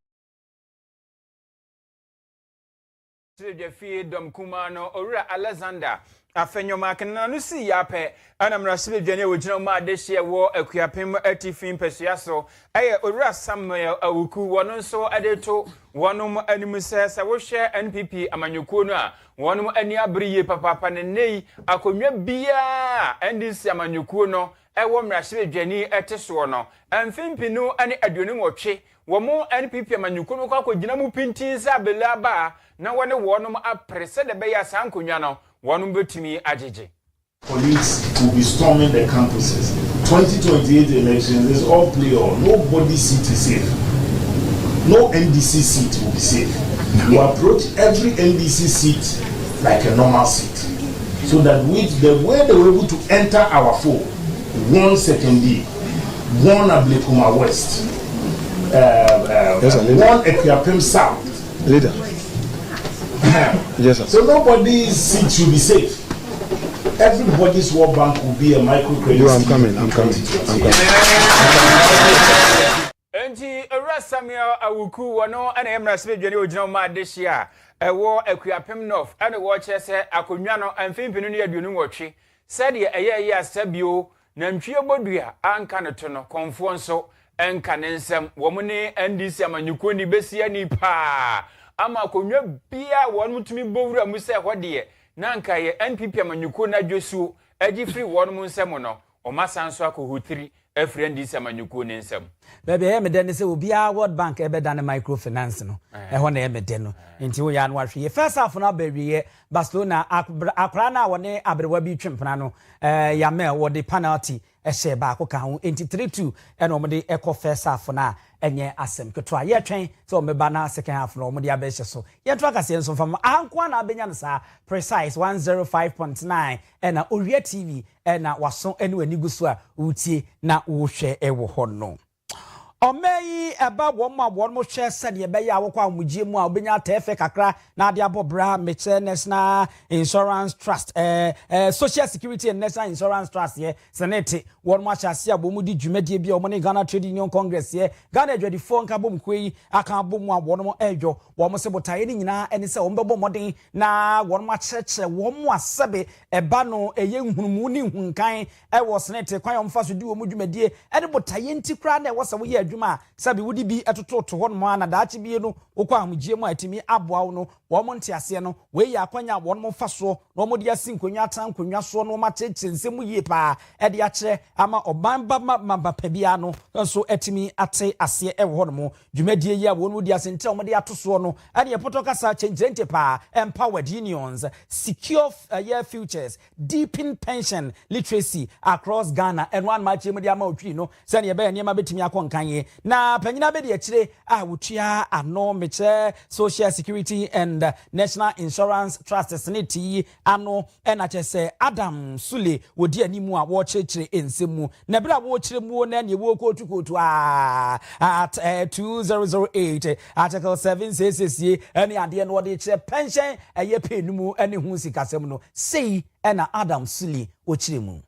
Dom Kumano, Owura Alexander afenyo makena no si yape ana mrasibe dwane wogina ma de hye wo akuapem atifin pesua so eye owura Samuel awuku wono nso adeto wonom anim se wo hwe NPP amanyukuo no a wonom ani abriye papapa ne nei akonwa bia NDC amanyukuo no ewo mrasibe dwane eteso no amfimpinu ani aduonu nwotwe womo NPP amanyukuo no kwakogina mu pintin sa belaba na wone wonom aprese de be ya sankonwa no one betimi ajeje. Police will be storming the campuses. 2028 elections is all play on. Nobody's seat is safe. No NDC seat will be safe. We approach every NDC seat like a normal seat. So that with the way they were able to enter our fold, one secondary, one Ablekuma West, one Equiapem South. Leader. Yes, sir. So nobody's seat should be safe. Everybody's World Bank will be a microcredit. I'm coming. Enti Owura Samuel awuku wono ana emrasibe dwane ogina ma dehia ewo akuapem north ana wo kyese akonwa no amfimpinu ne aduonu nwotwe sede eye asabio na ntwie bodua anka ne to no konfo nso enka ne nsem wo mu ne NDC amanyuko ni besia ni pa ama akonwa bia won mutumi bowura mu se hode na nka ye NPP amanyuko na dwosuo agi free won mu nsem no o masanso akohutiri efri NDC amanyuko ne nsem baby e me den se obia World Bank ebe dan microfinance no ho na e me den no nti wo ya no ahwe first half na bawie Barcelona akra na woni abrewa bi twempena no ya me wo de penalty ehye ba ko kan 3-2 ena omde eko first half na enye asem ketwa ye twen so o meba na second half no omde abehye so ye to akase nso fam anko na abenya no sa precise 105.9 ena Owia TV ena waso ene wani guso a utie na wo hwe ewo ho no Omeyi eba wom abon mo hwe sede be ya wokwa amugye mu a obenya tefe kakra na ade abobra meche National Insurance Trust Social Security and National Insurance Trust ye senate won mo achase abomu di dwumadie bia omo ne Ghana Trade Union Congress ye Ghana adwadifo nka bom kwei aka abomu abon mo edwo won mo se botaye ni nyina eni se won bebo moden na won mo acheche won mo asebe eba no eye nhunumu ni hunkan wo senate kwan yo mfa so di wo mu dwumadie ene botaye ntikra na wo se wo ye adwuma sabi wudi bi etototo ho no na daache bi no wokwa amugye mu atimi aboa wo no wo mo ntiase no we ya akwanya wo no mfa so no mo dia sinkonwa tankonwa so no ma cheche nsemu yie pa e de akye ama oban ba mamba pabia no so atimi ate ase e wo no mo dwumadie yi a wo no dia se ntia mo de atoso no e de poto kasa change pa empowered unions secure year futures deepen pension literacy across Ghana and one match mu dia ma otwi no se ne be ne ma betimi akonkan na panyina be de akire a wotua ano meche Social Security and National Insurance Trust Senate ano ena chese Adam Sule wodi animu a wo chechire ensemu na bra wo chire mu na ne wo kotu at 2008 article 7 says any ade no de chire pension eye penumu ene hu sikasem no sei ena Adam Sule wo chire mu.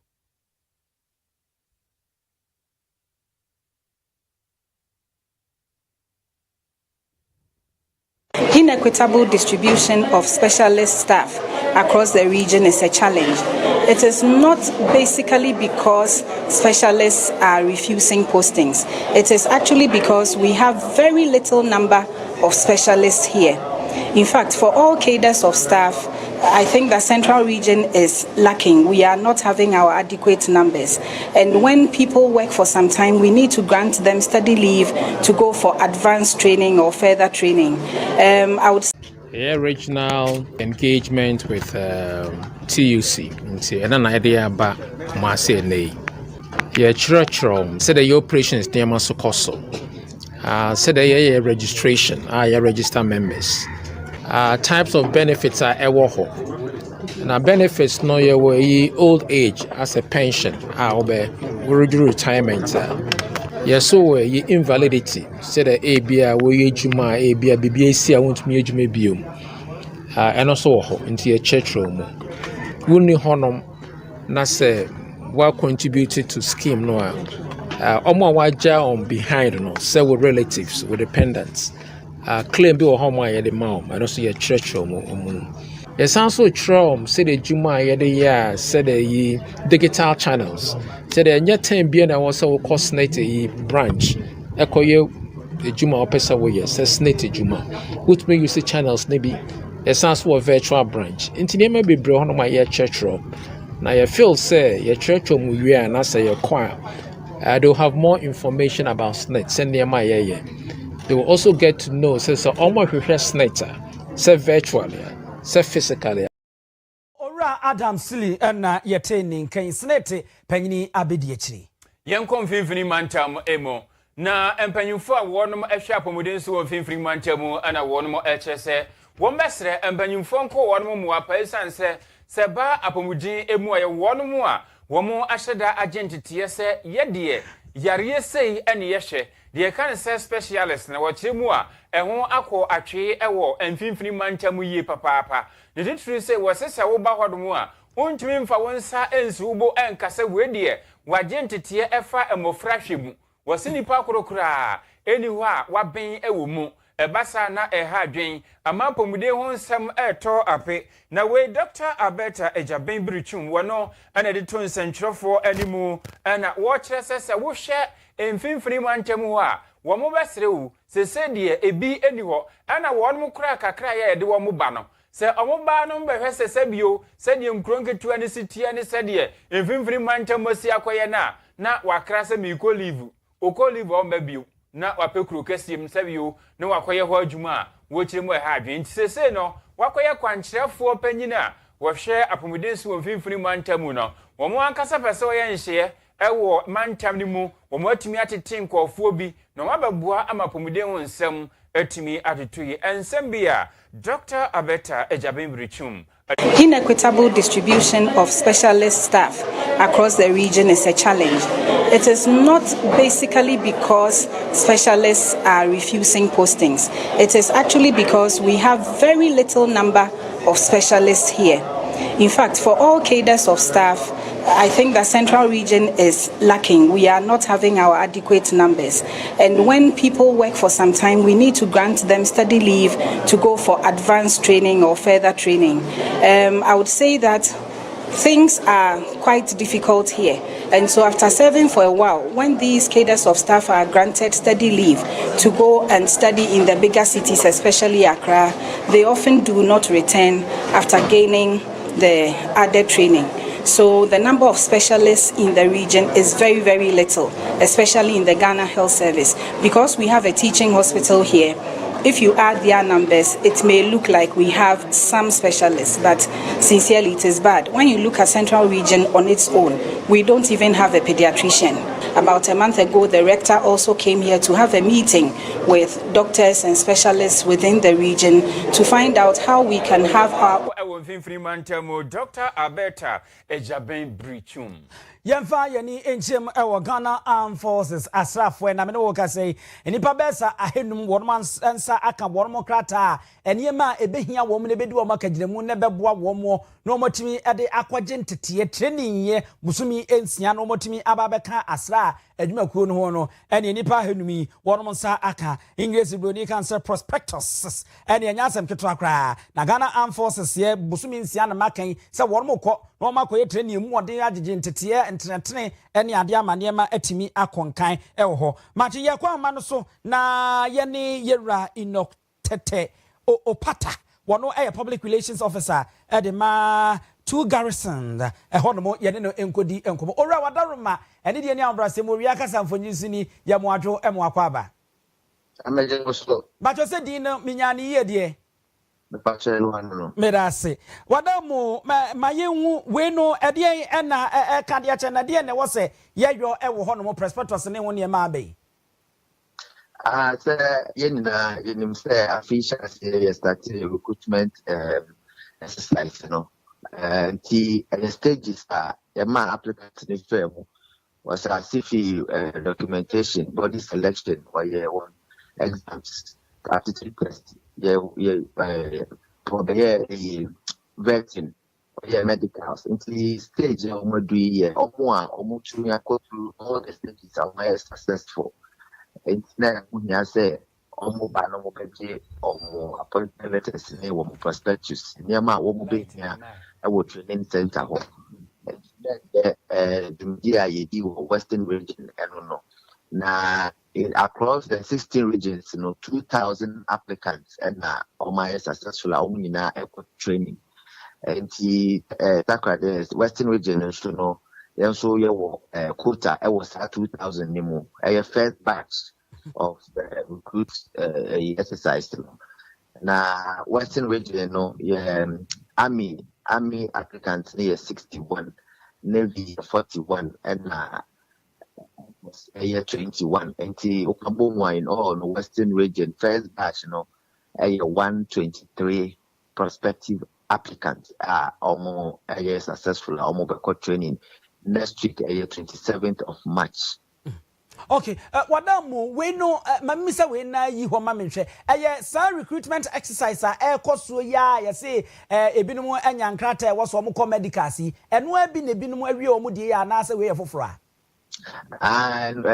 Inequitable distribution of specialist staff across the region is a challenge. It is not basically because specialists are refusing postings. It is actually because we have very little number of specialists here. In fact, for all cadres of staff, I think the central region is lacking. We are not having our adequate numbers. And when people work for some time, we need to grant them study leave to go for advanced training or further training. I would regional engagement with TUC. And an idea about Marseille. Yeah, church said the operation is near Masokoso. Said the registration, register members. Types of benefits are ewoho. Now benefits no ye old age as a pension, retirement. Yes, so ye invalidity. Said the ABA we juma ABA BBAC I want me jume biom. And also into a church room. Wuni honum na say what contributed to scheme no. Omo waja on behind no. Say with relatives, with dependents. Claim be home the mom and also your church Yes, also trom say the Juma yede said the digital channels. Said the net 10 bien I was so cost branch. Ekoye the Juma opesa way says snate Juma. Which may you see channels maybe a sans for virtual branch. Into the may be bro my year church row. Now you feel say your church mu we and I say your choir. They'll have more information about SNET. Send them my yeah. They will also get to know so almost SNET, say virtually, say physically. Ora Adam Silly na yeteni kan Senate panyini abediachiri. Yenkom finfini mantam emo na empanyimfo a wonom ahwe apomuden so won finfini mantam ana wonom echese won mesre empanyimfo nko wonom mu apaisan se ba apomuden emu aye wonom a womo ahyeda agentete se yede yare sei ene yehwe de kan se specialist na wochiremu a eho akọ atwe ewo emfinfini mantam yi papaapa de titiri se wosesa wo ba hodomu a ontumi mfa wonsa ensi ubo enkase wedie wagentete efa emofra hwemu wasinipa korokora eniho a waben ewo mu ebasa na eha adwen amapomude ho nsem eto ape na we Dr. Alberta Ejaben Brichum wono ana de ton sentwerefo animu ana wo kire sese wo hwe emfinfini mantam ho a wo mo besrewu sesede ebi eniho ana wo mo kura kakra ya de wo mo ba no se omoba no mbehwe sese bio se die nkronketua ne sitia ne se die emfimfiri mantam asi akoye na wakra se miko live oko live o mbabio na wapekuru kasiem se bio na wakoye ho adwuma a wo kiremu ha adwen nti sese no wakoye kwankyerefo panyina wo hwe apomudensi wo emfimfiri mantam no wo mo ankasa pese wo ye nhye ewo mantam ni mu wo mo atumi atete nkofo bi no mababua ama apomuden ho nsem atumi atutuye ensem bia Dr. Alberta Ejaben Brichum. Inequitable distribution of specialist staff across the region is a challenge. It is not basically because specialists are refusing postings. It is actually because we have very little number of specialists here. In fact, for all cadres of staff, I think the central region is lacking. We are not having our adequate numbers. And when people work for some time, we need to grant them study leave to go for advanced training or further training. I would say that things are quite difficult here. And so after serving for a while, when these cadres of staff are granted study leave to go and study in the bigger cities, especially Accra, they often do not return after gaining the added training. So the number of specialists in the region is very, very little, especially in the Ghana Health Service. Because we have a teaching hospital here, if you add their numbers, it may look like we have some specialists, but sincerely it is bad. When you look at Central Region on its own, we don't even have a pediatrician. About a month ago, the rector also came here to have a meeting with doctors and specialists within the region to find out how we can have our... Dr. Alberta Ejaben Brichum. Yemfa yeni enchem ewo Ghana Armed Forces asrafo na me no ka say enipa besa ahenum wonman nsa aka wonmo krata eniema ebehia wom ne bedi wom akagiremu ne beboa wom no motimi ede akwaje ntete training ye musumi ensia no motimi ababeka asra adwuma kuo no ho no ene enipa ahenumi wonmo nsa aka English broni cancer prospectus ene enya asem ketwa kra na Ghana Armed Forces ye musumi nsia na makan se wonmo kọ no makoye training mu ode agege ntete entretene ene ade amanema atimi akonkan ewo ho machi ye kwa ma no so na ye ne yera inok tete opata wono public relations officer de ma two garrisons honomo ye ne no enkodi enkomo ora wadaruma ene de ne ambrase mo ria kasa mfonyisini ye mo adwo emo akwaba ameje so bacho se din no minyani ye de no Merase. Wadamu mayenwu weno edie ena kadia chena die ne wose yeyo ewo hono mo prospectus ne woni e ma be. Say yenim say official serious that recruitment exercise no. The stages are a man applicant in firm was a CFI documentation, body selection or one exams, aptitude test. For the vetting, medicals, into the stage of almost go through all the stages of my successful. It's now when I say omo ba no mo peje omo appointment letters ne wo mo prospectus niam a wo mo be hia e wo training center ho the yedi Western region no. Now across the 16 regions, 2,000 applicants and my successful eco training. And the Western region, then so your quota was 2,000 nemo. A first batch of the recruit exercise. Now Western region, army applicants near 61. Navy 41 and year 21 and the Okabomwa in all the Western region first batch 123 prospective applicants are almost successful almost training next week 27th of March. Okay, wadamu we know mamisa we na yi ho mamenhwe sa recruitment exercise koso ya say ebinumu anya nkrata e wo so mo medical si eno abi na ebinumu awie o mu de ya na say we yefoforo and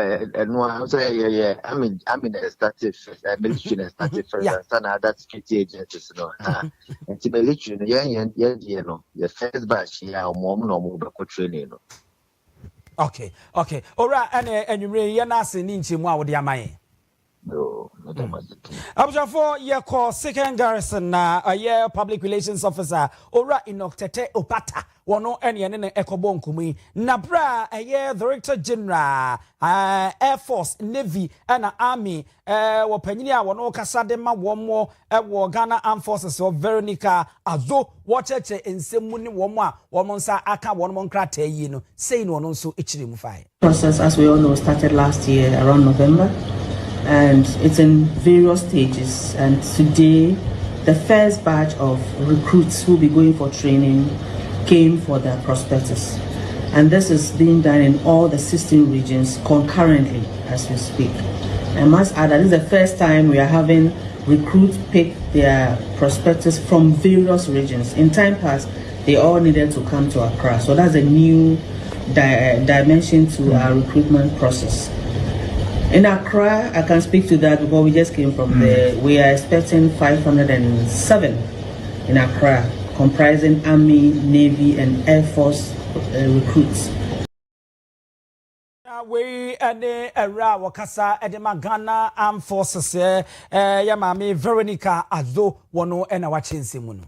no I say I mean started first military started first and other security agencies no and the military yeah no the first batch ya mo be training no. Okay. Ora anywure ye na ase ni nchemu a wo de amaye. No, Abjafo ye call second garrison na public relations officer Ora Inoktete Opata wono ene ne ekobo nkumi na bra director general Air Force Navy and Army wo panyini a wono kasa de ma womo wo Ghana Armed Forces of Veronica Azo wo cheche ensemu ni womo a womo nsa aka wono nkrata yi no sei no no nso echire mu fai. Process, as we all know, started last year around November. And it's in various stages. And today, the first batch of recruits who will be going for training came for their prospectus. And this is being done in all the 16 regions concurrently as we speak. I must add that this is the first time we are having recruits pick their prospectus from various regions. In time past, they all needed to come to Accra. So that's a new dimension to our recruitment process. In Accra, I can speak to that because we just came from there. We are expecting 507 in Accra, comprising Army, Navy, and Air Force recruits. We ane era wakasa edema Ghana Armed Forces ya mami Veronica Azo wono ena wachensi munu.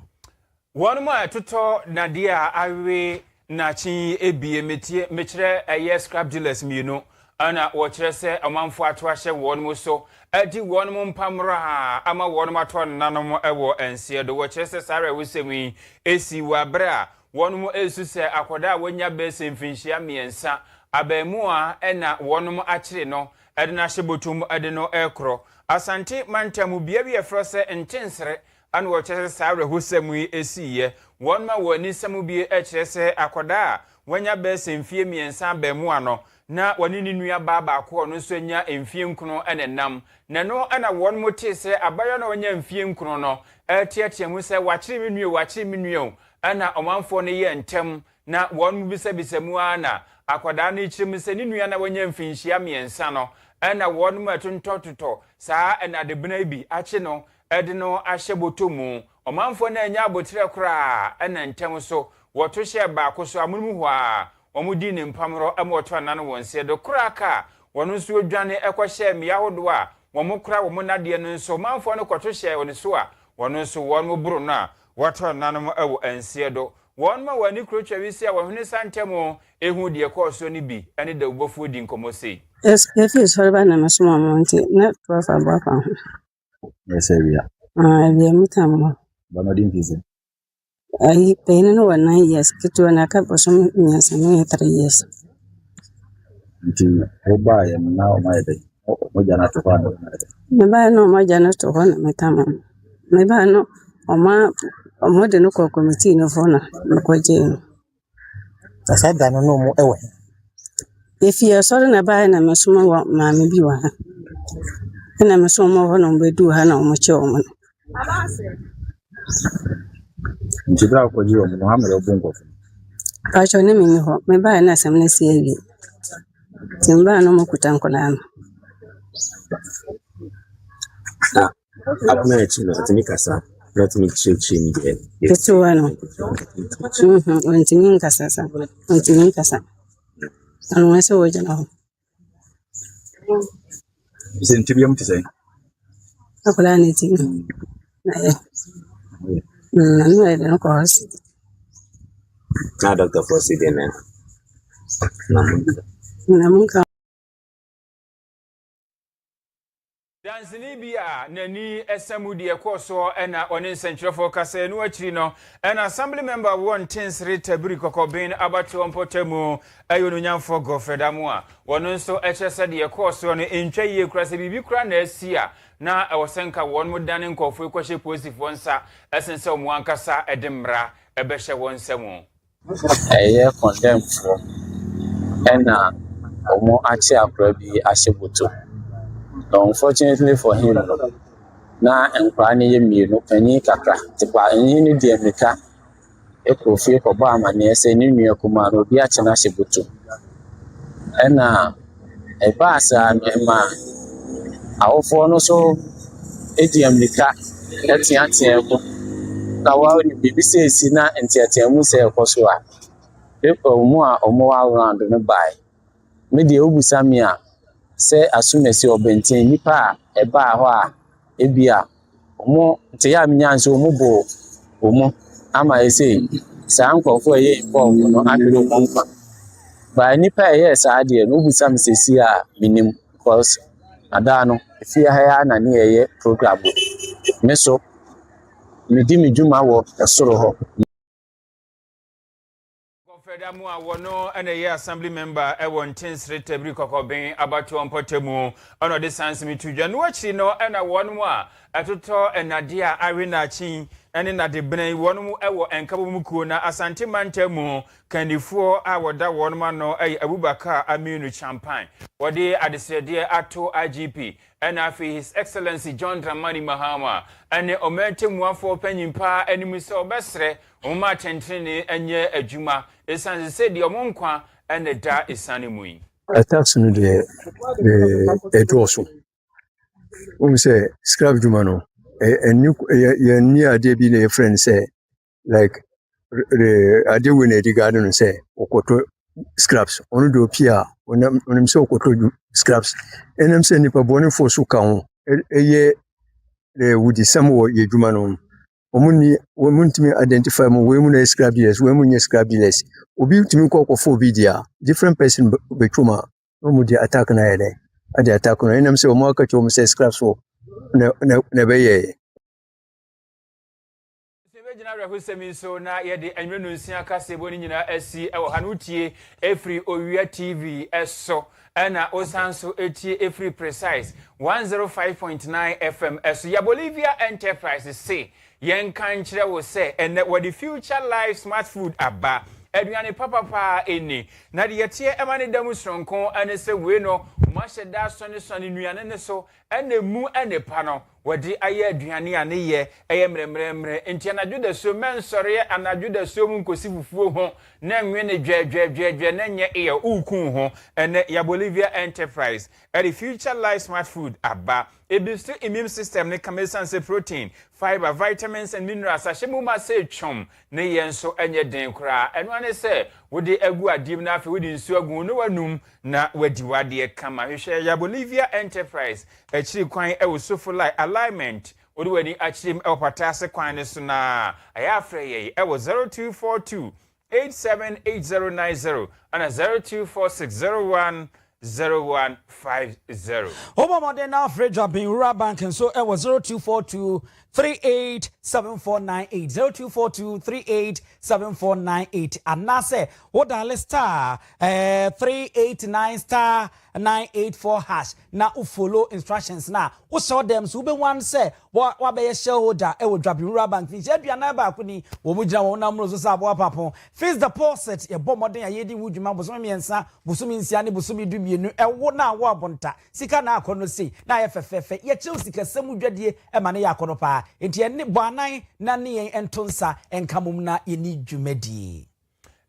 One more tuto Nadia awe na chi ebie mechire scrap dealers mienu. Ana watchere se amanfo atwahye won mu so adi won mu mpamra ama won matwa nanom ewo ense do watchere se sare wusemi esi wabra won mu esu se akoda wonya bese mfinhia miensa abemu a ena won mu akire no ede na hyebotum ede no ekro asante mantamu biabi efrose ntensere ana watchere se sare wusemi esiye won ma woni samu bi ekire se akoda wonya bese mfie miensa abemu ano na wani ni nua baba ko no so nya emfie nkuno enenam na no ana won mote se abaya na wonya emfie nkuno no etiatia mu se wachiri mi nua ana omanfo no ye ntem na won mu bisa mu ana akwada na ichiri mu se ni nua na wonya mfinhia miensa no ana won mu atontototo saa ana de bena bi ache no ede no ahye botomu omanfo na nya abotire kora ana ntem so woto hye ba ko so amunmu ho a omudi ne mpamro amotwa nan wonse do kraka wono nso odwane ekohye me yahodo a womo kra womo nade no nso manfo no kwoto hye woni so a wono nso wono buru na watwa nan mo ewo ense do won ma wani krotwa wisi a wohune santemo ehu de ekoso ni bi ene da ubofo di nkomose efi sorba na masoma monte na profa baka Yes, bia mutamo bana dimpize ai pene no 9 years kitu na ka bosom nyasa no 3 years nti oba ya na o maide moja na tofano me ba no moja na tofano metama me ba no oma de no ko committee no fona ko je sasa dano no mo ewe if you sorry na ba na mesoma wa ma me bi wa ha na mesoma ho no bedu ha na o mo che o mo Njibra ko jiwo mo hamere obungo Pacho ne mini ho me ba na sam na siewi timba no mo kutanko na Abuna etuno atimi kasa. Let me check in there. Ketu ano. Ontimi nkasa sa. Ontimi nkasa. Anu wese woje na ho. Isenti bia mtise. Akola ni ti. Anu ede no cause. Na doctor for CDN. Namunka. Dansini bia nani esamudi ekoso ena oni nsentrefo kasa enu akiri no ena assembly member one tins retabri kokobin abatu ompotemu ayonu nyamfo gofredamu a wono nso echese de ekoso no entwaye kura se bibi kura na asia na ewosenka won mudane nkofo ekwahye positive wonsa esense omu ankasa edemra ebehye wonsemu eye condemn for ena omo achi akura bi ahyebuto. Unfortunately for him, na enkwani ye mienu pani kakra tipa enyi ni de meka ekofie ko ba amane ese ni nua kuma no bi ache na hyebuto ena e ba asa ma awofo no so edi meka etiatia ko na wa ni bibi se esi na entiatia mu se ekoso a people mu a omo wa around no bai me de obusamia se asumesi obenten nipa eba ho a ebia omo nte ya mnyanso omo bo omo ama ese sa nkofo ye inform no aduro konfa ba nipa ye sa de no busam sesi a minim because ada no fi ha ya na ne ye program me so me di me djuma wo esoro ho Fredamu a wono ene ye assembly member e won tinsre tabri kokobin abatu ompotemu ono de sans mi tudwa no achi no ena wonu a atoto enade a awena chin ene na de bren wonu mu ewo enkabo mu kuo na asante mantemu kanifo a woda wonu ma no Abubakar Aminu Champagne wode adesede ato IGP ena afi His Excellency John Dramani Mahama ene omentemu afo panyimpa enimu se obesre oma tentrene enye adwuma esan se de omonkwa ene da esane mui attacks no de edoso say scrap juma no ni ade bi na friend say like ade we na di garden say okoto scraps onu do pia onim say okoto scraps enem say nipa boni for so ka ho eye wudi samo ye juma no omuntimi identify mo we mu na scrap dealers we mu nye scrap dealers obi timi ko for bidia different person betuma no mu di attack na yede ade attack no enam se o mo aka cho mo say scrap so na be ye Sebejina rehusemi so na yede enwenu nsia kase boni nyina asi ewo hanutie efri Owia TV eso ena osanso etie efri precise 105.9 FM eso ya Bolivia Enterprises say yen kan kire wo se ene what the future life smart food aba aduane papa eni na de yetie emane damu sronko ene se we no mahye da sone nuane ne so ene mu ene pa no wodi aye aduane ane ye eye mremremre enti anadwo da so mensore anadwo da so mu nkosi fufuo ho na nwe ne dwe na nye eye ukun ho ene ya Bolivia Enterprise the future life smart food aba ebistu immune system ne kamesanse protein fiber vitamins and minerals ashemu ma se chom ne yenso enye den kra eno ane se wodi agu adim na afi wodi nsu agu no wanum na wadi wade kama hwehwe ya Bolivia Enterprise achiri kwan ewosofo like alignment wodi wani achirim ewpatase kwan ne so na ayafre ye ewo 0242 878090 and 024601 0150. Oba modern average in rural bank and so it was 0242 387498 0242 387498 and now say what are star 389 star 984 hash na u follow instructions na u show them so be one say what be shareholder e will drop rural bank ni je na ba kuni wo mu jira wo na mro so sa bo papon face deposit e bo modern ya yedi wudwuma bo so miensa bo so minsia ne bo so midubienu e wo na wo abonta sika na akono sei na ye fefefe ye chew sika semu dwadie e ma ne yakono pa enti ene bo anan na ne yen entonsa enkamum na ye ni dwumadi.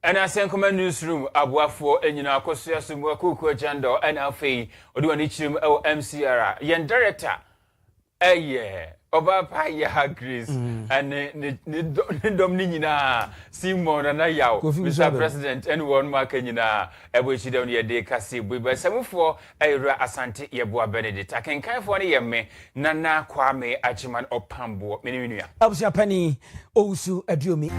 And I send command newsroom abuafo enyina akoso asumwa kuku agenda and afei odi wani chirim MCR yen director Oba pa ya Grace and ne dom ni nyina Simon na yaw Mr President anyone mark nyina ebo chi dem ye de kase boba samfo ayra asante ye boa Benedict akenkanfo ne ye me nana kwame achiman opambo menunua abusia pani ousu aduomi